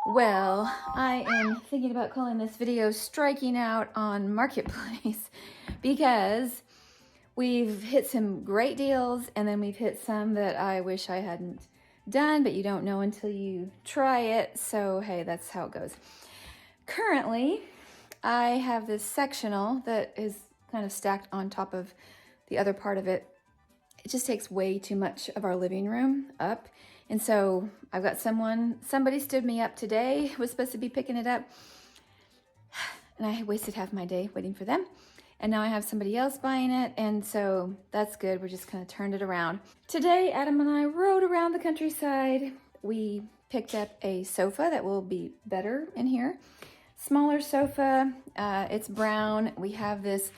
Well, I am thinking about calling this video Striking Out on Marketplace because we've hit some great deals and then we've hit some that I wish I hadn't done, but you don't know until you try it. So, hey, that's how it goes. Currently, I have this sectional that is kind of stacked on top of the other part of it. It just takes way too much of our living room up. And so I've got somebody stood me up today, was supposed to be picking it up. And I wasted half my day waiting for them. And now I have somebody else buying it. And so that's good. We're just kind of turned it around. Today, Adam and I rode around the countryside. We picked up a sofa that will be better in here. Smaller sofa, it's brown. We have this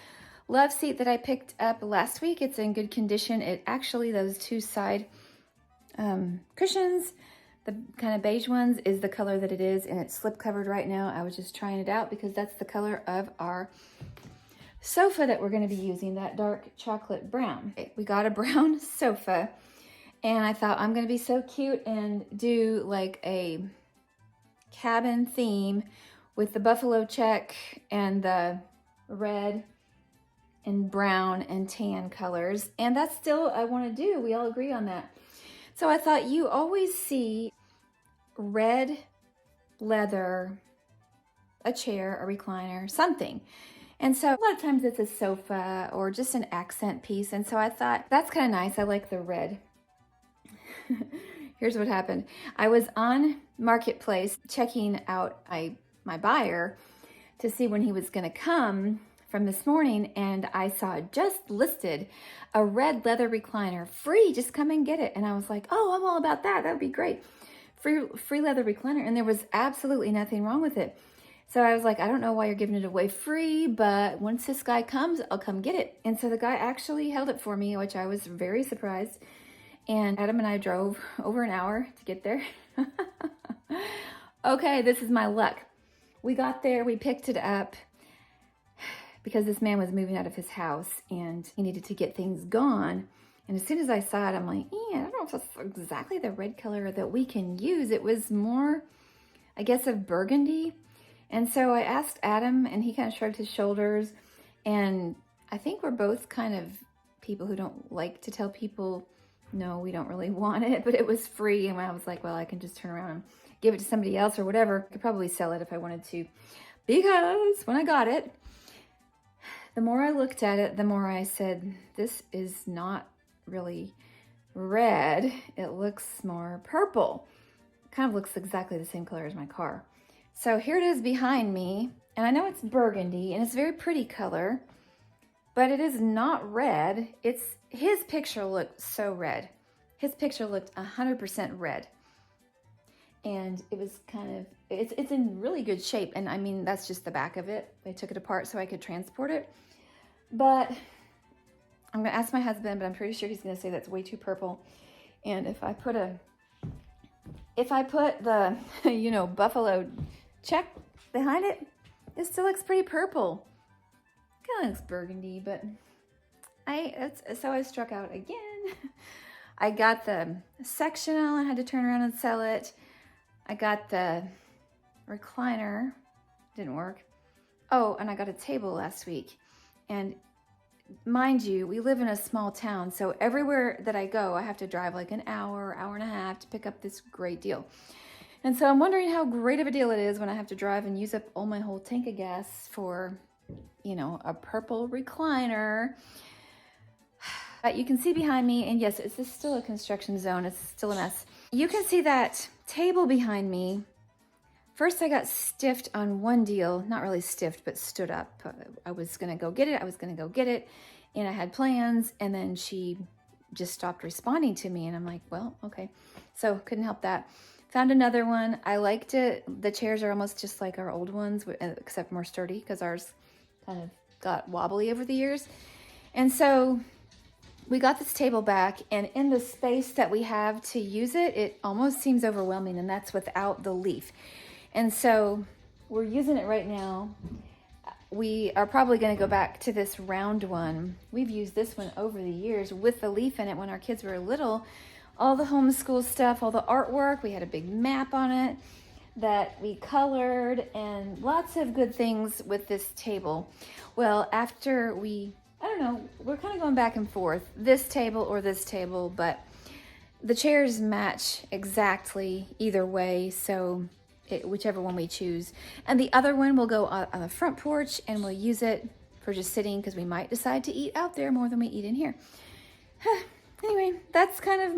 love seat that I picked up last week. It's in good condition. It actually, those two side cushions, the kind of beige ones, is the color that it is, and it's slip covered right now. I was just trying it out because that's the color of our sofa that we're going to be using, that dark chocolate brown. We got a brown sofa, and I thought I'm going to be so cute and do like a cabin theme with the buffalo check and the red and brown and tan colors, and that's still I want to do. We all agree on that. So I thought, you always see red leather, a chair, a recliner, something. And so a lot of times it's a sofa or just an accent piece. And so I thought, that's kind of nice. I like the red. Here's what happened. I was on Marketplace checking out my buyer to see when he was going to come from this morning, and I saw just listed a red leather recliner, free, just come and get it. And I was like, oh, I'm all about that. That would be great. Free leather recliner. And there was absolutely nothing wrong with it. So I was like, I don't know why you're giving it away free, but once this guy comes, I'll come get it. And so the guy actually held it for me, which I was very surprised. And Adam and I drove over an hour to get there. Okay, this is my luck. We got there, we picked it up, because this man was moving out of his house and he needed to get things gone. And as soon as I saw it, I'm like, I don't know if that's exactly the red color that we can use. It was more, I guess, of burgundy. And so I asked Adam, and he kind of shrugged his shoulders. And I think we're both kind of people who don't like to tell people, no, we don't really want it, but it was free. And I was like, well, I can just turn around and give it to somebody else or whatever. I could probably sell it if I wanted to, because when I got it, the more I looked at it, the more I said, this is not really red. It looks more purple. It kind of looks exactly the same color as my car. So here it is behind me, and I know it's burgundy, and it's a very pretty color, but it is not red. His picture looked so red. His picture looked 100% red. And it was kind of, it's in really good shape. And I mean, that's just the back of it. I took it apart so I could transport it. But I'm gonna ask my husband, but I'm pretty sure he's gonna say that's way too purple. And if I put the, buffalo check behind it, it still looks pretty purple. Kind of looks burgundy, but so I struck out again. I got the sectional, I had to turn around and sell it. I got the recliner, didn't work. Oh, and I got a table last week. And mind you, we live in a small town, so everywhere that I go, I have to drive like an hour and a half to pick up this great deal. And so I'm wondering how great of a deal it is when I have to drive and use up all my whole tank of gas for, a purple recliner. You can see behind me, and yes, it's still a construction zone. It's still a mess. You can see that table behind me. First, I got stiffed on one deal. Not really stiffed, but stood up. I was going to go get it. And I had plans, and then she just stopped responding to me. And I'm like, well, okay. So couldn't help that. Found another one. I liked it. The chairs are almost just like our old ones, except more sturdy, because ours kind of got wobbly over the years. And so we got this table back, and in the space that we have to use it, it almost seems overwhelming, and that's without the leaf. And so we're using it right now. We are probably going to go back to this round one. We've used this one over the years with the leaf in it when our kids were little. All the homeschool stuff, all the artwork, we had a big map on it. that we colored and lots of good things with this table. Well, after I don't know, we're kind of going back and forth, this table or this table, but the chairs match exactly either way, so whichever one we choose. And the other one will go on the front porch, and we'll use it for just sitting because we might decide to eat out there more than we eat in here. Anyway, that's kind of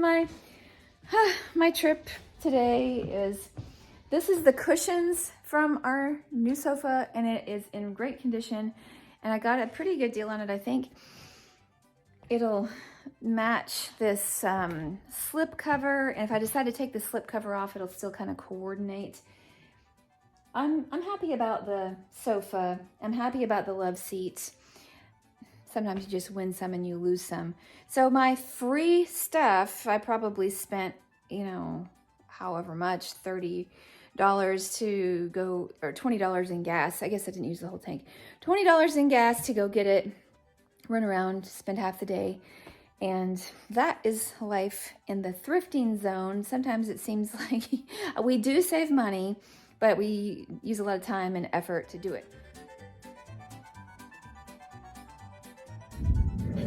my trip today. This is the cushions from our new sofa, and it is in great condition, and I got a pretty good deal on it. I think it'll match this slip cover, and if I decide to take the slip cover off, it'll still kind of coordinate. I'm happy about the sofa. I'm happy about the love seat. Sometimes you just win some and you lose some. So my free stuff, I probably spent, however much, $30 to go, or $20 in gas. I guess I didn't use the whole tank. $20 in gas to go get it, run around, spend half the day. And that is life in the thrifting zone. Sometimes it seems like we do save money, but we use a lot of time and effort to do it.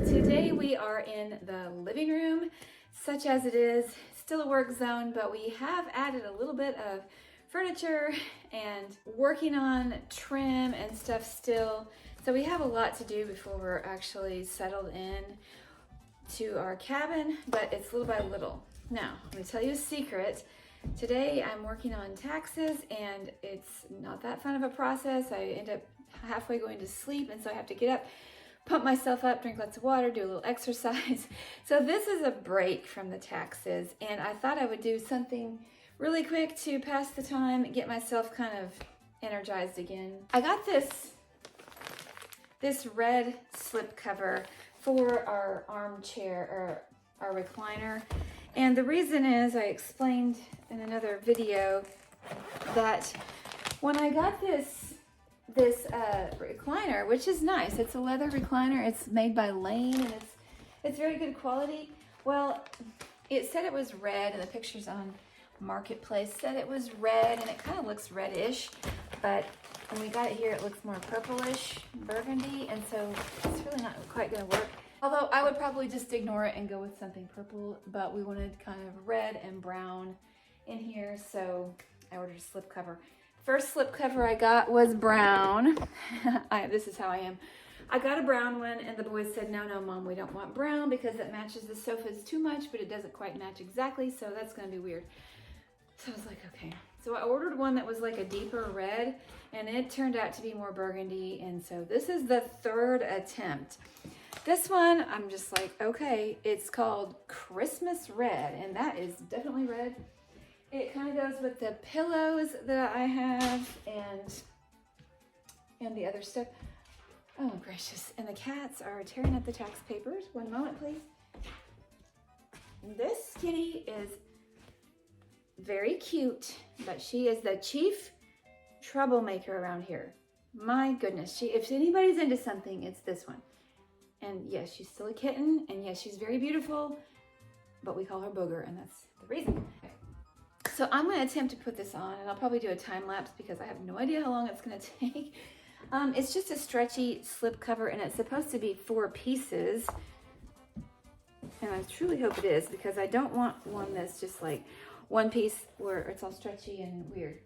Today we are in the living room, such as it is, still a work zone, but we have added a little bit of furniture and working on trim and stuff still. So we have a lot to do before we're actually settled in to our cabin, but it's little by little. Now, let me tell you a secret. Today I'm working on taxes, and it's not that fun of a process. I end up halfway going to sleep, and so I have to get up, pump myself up, drink lots of water, do a little exercise. So this is a break from the taxes, and I thought I would do something really quick to pass the time and get myself kind of energized again. I got this red slip cover for our armchair, or our recliner. And the reason is, I explained in another video that when I got this recliner, which is nice, it's a leather recliner, it's made by Lane, and it's very good quality. Well, it said it was red, and the pictures on Marketplace said it was red, and it kind of looks reddish, but when we got it here, it looks more purplish, burgundy, and so it's really not quite gonna work. Although I would probably just ignore it and go with something purple, but we wanted kind of red and brown in here, so I ordered a slip cover. First slip cover I got was brown. This is how I am. I got a brown one, and the boys said, no, Mom, we don't want brown because it matches the sofas too much, but it doesn't quite match exactly, so that's gonna be weird. So I was like, okay. So I ordered one that was like a deeper red, and it turned out to be more burgundy, and so this is the third attempt. This one, I'm just like, okay, it's called Christmas Red, and that is definitely red. It kind of goes with the pillows that I have and the other stuff. Oh, gracious. And the cats are tearing up the tax papers. One moment, please. This kitty is very cute, but she is the chief troublemaker around here. My goodness, if anybody's into something, it's this one. And yes, she's still a kitten, and yes, she's very beautiful, but we call her Booger, and that's the reason. Okay. So I'm going to attempt to put this on, and I'll probably do a time lapse because I have no idea how long it's going to take. It's just a stretchy slip cover, and it's supposed to be 4 pieces, and I truly hope it is, because I don't want one that's just like one piece where it's all stretchy and weird.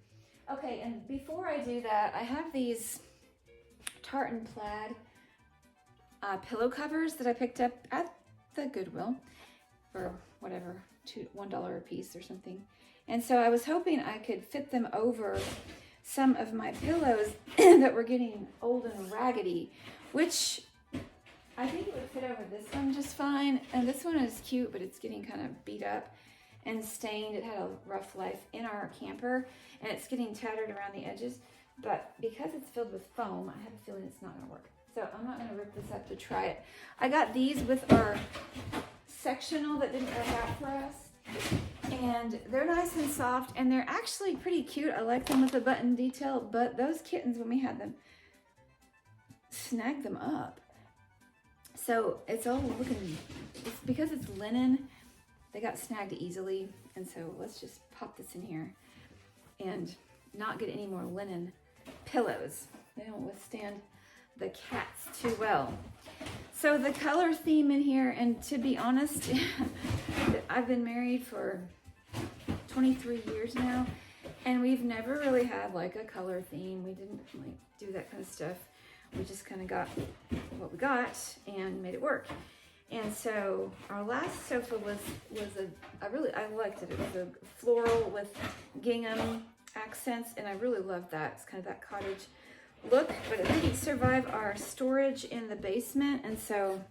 Okay, and before I do that, I have these tartan plaid pillow covers that I picked up at the Goodwill for whatever, $1 a piece or something. And so I was hoping I could fit them over some of my pillows that were getting old and raggedy, which I think it would fit over this one just fine. And this one is cute, but it's getting kind of beat up and stained. It had a rough life in our camper, and it's getting tattered around the edges. But because it's filled with foam, I have a feeling it's not gonna work. So I'm not gonna rip this up to try it. I got these with our sectional that didn't work out for us. And they're nice and soft, and they're actually pretty cute. I like them with the button detail, but those kittens, when we had them, snagged them up. So it's all looking, it's because it's linen, they got snagged easily. And so let's just pop this in here and not get any more linen pillows. They don't withstand the cats too well. So the color theme in here, and to be honest, I've been married for 23 years now, and we've never really had like a color theme. We didn't like do that kind of stuff. We just kind of got what we got and made it work. And so our last sofa was I liked it. It was a floral with gingham accents, and I really loved that. It's kind of that cottage look, but it didn't survive our storage in the basement. And so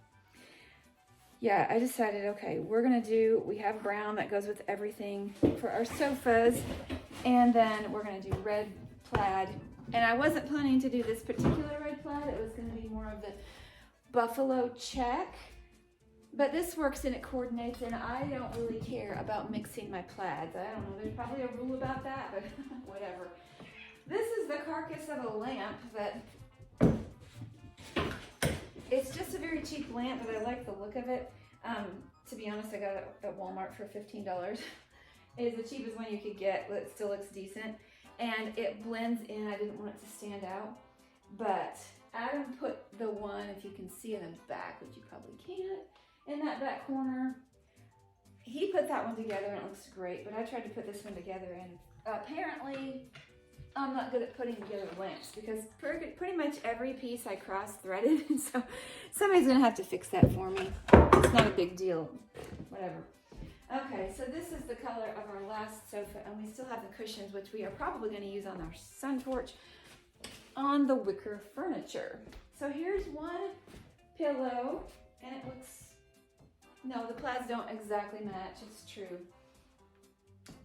yeah, I decided, okay, we have brown that goes with everything for our sofas, and then we're gonna do red plaid. And I wasn't planning to do this particular red plaid. It was gonna be more of the buffalo check, but this works and it coordinates, and I don't really care about mixing my plaids. I don't know, there's probably a rule about that, but whatever. This is the carcass of a lamp that, it's just a very cheap lamp, but I like the look of it. To be honest, I got it at Walmart for $15. It is the cheapest one you could get, but it still looks decent. And it blends in. I didn't want it to stand out. But Adam put the one, if you can see in the back, which you probably can't, in that back corner. He put that one together and it looks great, but I tried to put this one together, and apparently I'm not good at putting together lamps because pretty much every piece I cross-threaded, and so somebody's gonna have to fix that for me. It's not a big deal, whatever. Okay, so this is the color of our last sofa, and we still have the cushions, which we are probably gonna use on our sun torch on the wicker furniture. So here's one pillow, and it looks, no, the plaids don't exactly match, it's true.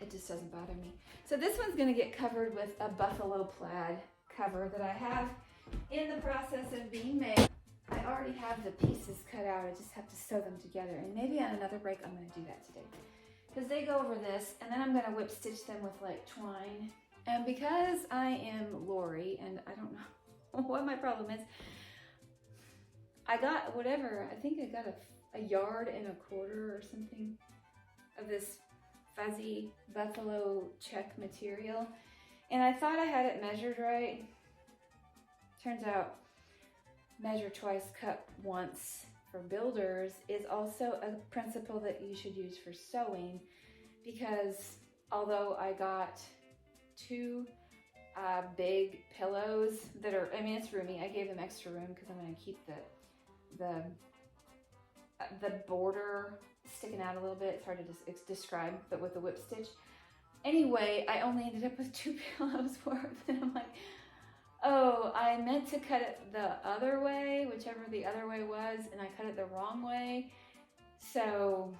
It just doesn't bother me. So this one's gonna get covered with a buffalo plaid cover that I have in the process of being made. I already have the pieces cut out. I just have to sew them together. And maybe on another break, I'm gonna do that today. Because they go over this, and then I'm gonna whip stitch them with like twine. And because I am Lori, and I don't know what my problem is, I got whatever, I think I got a yard and a quarter or something of this fuzzy buffalo check material, and I thought I had it measured right. Turns out measure twice, cut once for builders is also a principle that you should use for sewing, because although I got two big pillows that are, I mean, it's roomy. I gave them extra room because I'm going to keep the border sticking out a little bit. It's hard to describe, but with the whip stitch. Anyway, I only ended up with 2 pillows worth, and I'm like, oh, I meant to cut it the other way, whichever the other way was, and I cut it the wrong way. So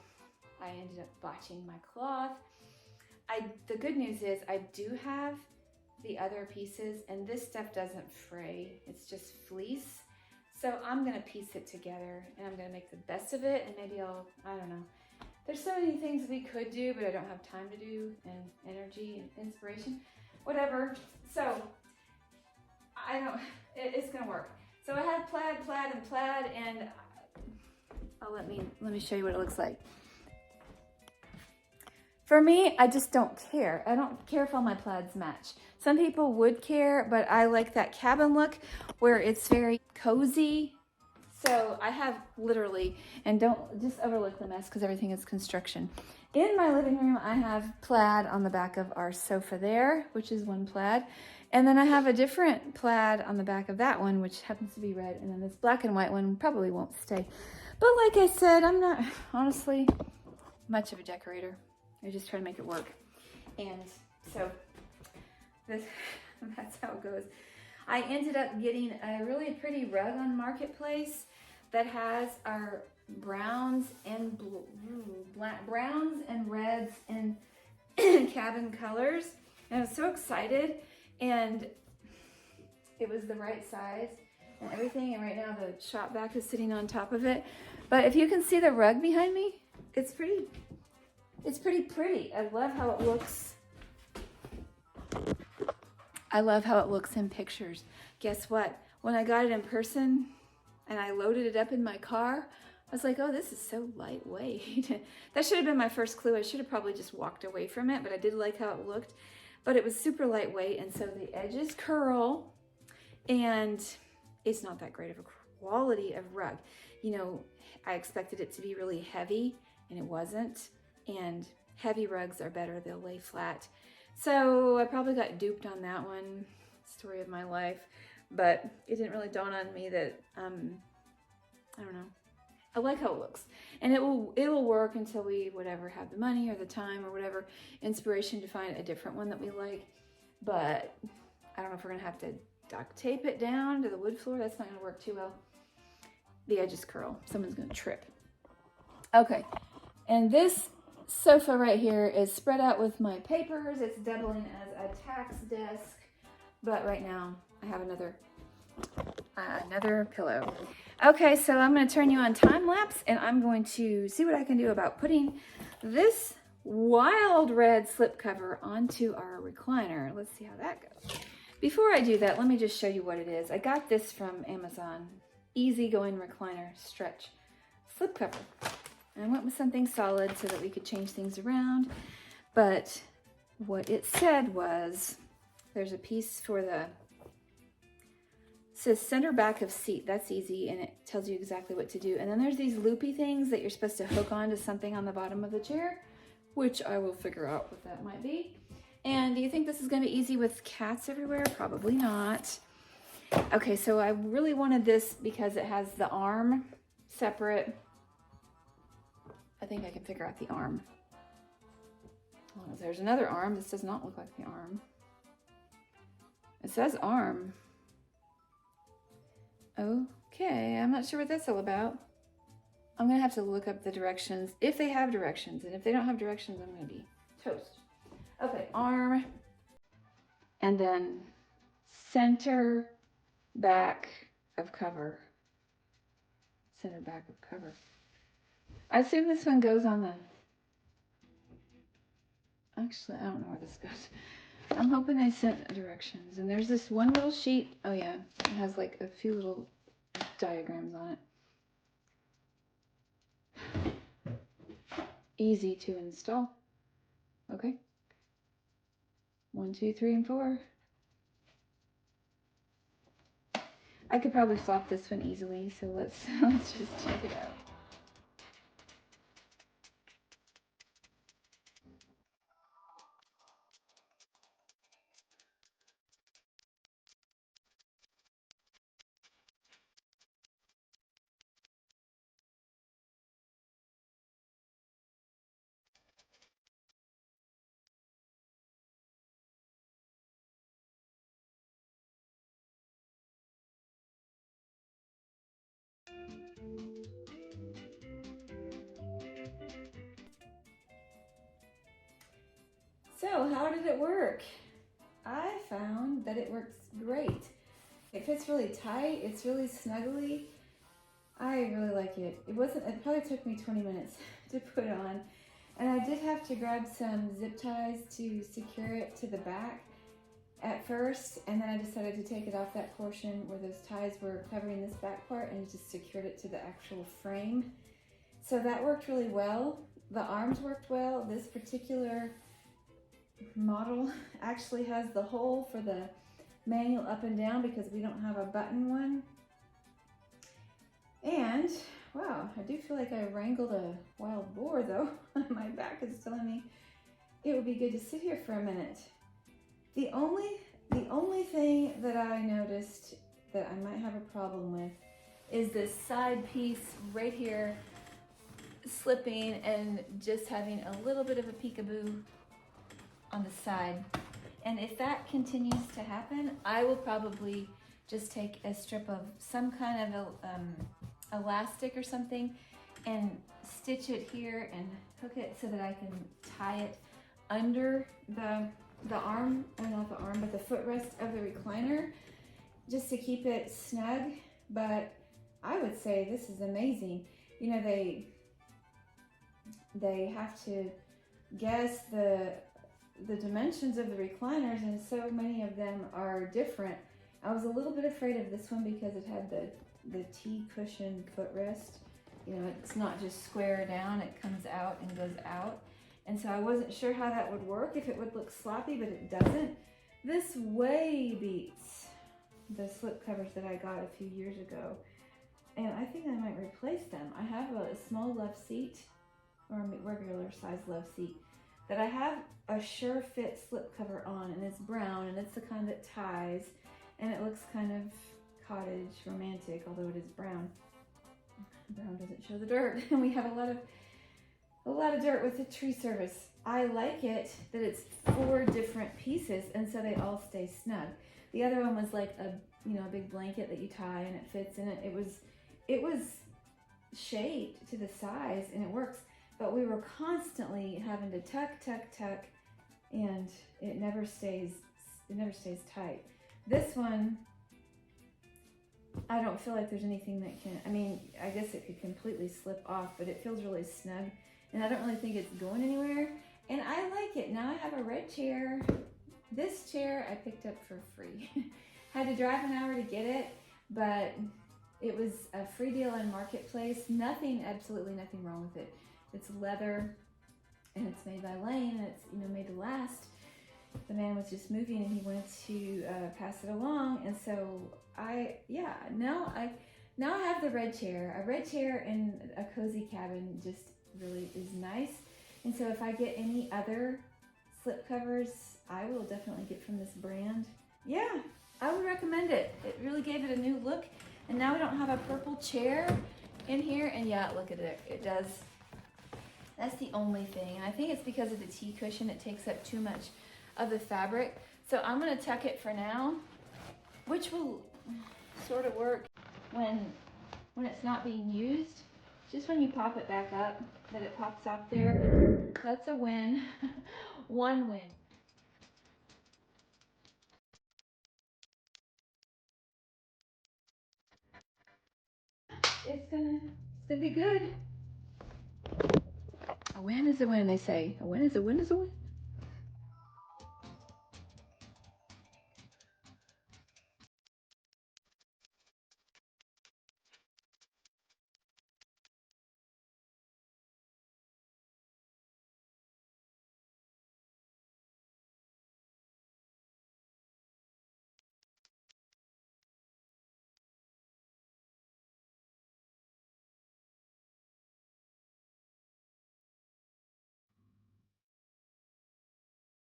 I ended up botching my cloth. The good news is I do have the other pieces, and this stuff doesn't fray. It's just fleece. So I'm gonna piece it together, and I'm gonna make the best of it, and maybe I don't know. There's so many things we could do, but I don't have time to do, and energy and inspiration, whatever. So it's gonna work. So I have plaid, and plaid, and let me show you what it looks like. For me, I just don't care. I don't care if all my plaids match. Some people would care, but I like that cabin look where it's very cozy. So I have literally, and don't just overlook the mess because everything is construction. In my living room, I have plaid on the back of our sofa there, which is one plaid. And then I have a different plaid on the back of that one, which happens to be red. And then this black and white one probably won't stay. But like I said, I'm not, honestly, much of a decorator. I just try to make it work. And so that's how it goes. I ended up getting a really pretty rug on Marketplace that has our browns and browns and reds and cabin colors. And I was so excited, and it was the right size and everything. And right now the shop vac is sitting on top of it. But if you can see the rug behind me, it's pretty pretty. I love how it looks. I love how it looks in pictures. Guess what? When I got it in person and I loaded it up in my car, I was like, oh, this is so lightweight. That should have been my first clue. I should have probably just walked away from it, but I did like how it looked. but it was super lightweight, and so the edges curl, and it's not that great of a quality of rug. You know, I expected it to be really heavy, and it wasn't, and heavy rugs are better, they'll lay flat. So I probably got duped on that one, story of my life, but it didn't really dawn on me that, I don't know, I like how it looks, and it will work until we whatever have the money or the time or whatever inspiration to find a different one that we like. But I don't know if we're gonna have to duct tape it down to the wood floor. That's not gonna work too well. The edges curl. Someone's gonna trip. Okay, and this sofa right here is spread out with my papers. It's doubling as a tax desk, but right now I have another pillow. Okay, so I'm going to turn you on time lapse, and I'm going to see what I can do about putting this wild red slipcover onto our recliner. Let's see how that goes. Before I do that, let me just show you what it is. I got this from Amazon. Easygoing recliner stretch slipcover. And I went with something solid so that we could change things around. But what it said was, there's a piece for the, it says center back of seat. That's easy, and it tells you exactly what to do. And then there's these loopy things that you're supposed to hook onto something on the bottom of the chair, which I will figure out what that might be. And do you think this is going to be easy with cats everywhere? Probably not. Okay, so I really wanted this because it has the arm separate. I think I can figure out the arm. Oh, there's another arm. This does not look like the arm. It says arm. Okay, I'm not sure what that's all about. I'm gonna have to look up the directions, if they have directions, and if they don't have directions, I'm gonna be toast. Okay, arm, and then center back of cover. Center back of cover. I assume this one goes on the, actually, I don't know where this goes. I'm hoping I sent directions. And there's this one little sheet. Oh yeah, it has like a few little diagrams on it. Easy to install. Okay. 1, 2, 3, and 4. I could probably flop this one easily, so let's just check it out. So how did it work? I found that it works great. It fits really tight, it's really snuggly. I really like it. It probably took me 20 minutes to put on. And I did have to grab some zip ties to secure it to the back at first, and then I decided to take it off that portion where those ties were covering this back part and just secured it to the actual frame. So that worked really well. The arms worked well. This particular model actually has the hole for the manual up and down because we don't have a button one. And wow, I do feel like I wrangled a wild boar though. My back is telling me it would be good to sit here for a minute. The only thing that I noticed that I might have a problem with is this side piece right here slipping and just having a little bit of a peekaboo on the side. And if that continues to happen, I will probably just take a strip of some kind of elastic or something and stitch it here and hook it so that I can tie it under the arm, not the arm, but the footrest of the recliner, just to keep it snug. But I would say this is amazing. You know, they have to guess the dimensions of the recliners, and so many of them are different. I was a little bit afraid of this one because it had the T-cushion footrest. You know, it's not just square down, it comes out and goes out. And so I wasn't sure how that would work, if it would look sloppy, but it doesn't. This way beats the slip covers that I got a few years ago. And I think I might replace them. I have a small love seat, or a regular size love seat, that I have a Sure Fit slip cover on, and it's brown, and it's the kind that ties, and it looks kind of cottage romantic, although it is brown. Brown doesn't show the dirt, and we have a lot of dirt with the tree service. I like it that it's 4 different pieces, and so they all stay snug. The other one was like a a big blanket that you tie and it fits in it. It was shaped to the size, and it works, but we were constantly having to tuck, and it never stays tight. This one, I don't feel like there's anything that can, I mean, I guess it could completely slip off, but it feels really snug, and I don't really think it's going anywhere, and I like it. Now I have a red chair. This chair I picked up for free. Had to drive an hour to get it, but it was a free deal on Marketplace. Absolutely nothing wrong with it. It's leather, and it's made by Lane, and it's made to last. The man was just moving, and he wanted to pass it along, and so now I have the red chair. A red chair in a cozy cabin just really is nice. And so if I get any other slip covers, I will definitely get from this brand. Yeah, I would recommend it. It really gave it a new look. And now we don't have a purple chair in here. And yeah, look at it. It does. That's the only thing. And I think it's because of the tea cushion. It takes up too much of the fabric. So I'm going to tuck it for now, which will sort of work when it's not being used. Just when you pop it back up, that it pops off there. That's a win. One win. It's gonna be good. A win is a win, they say. A win is a win is a win.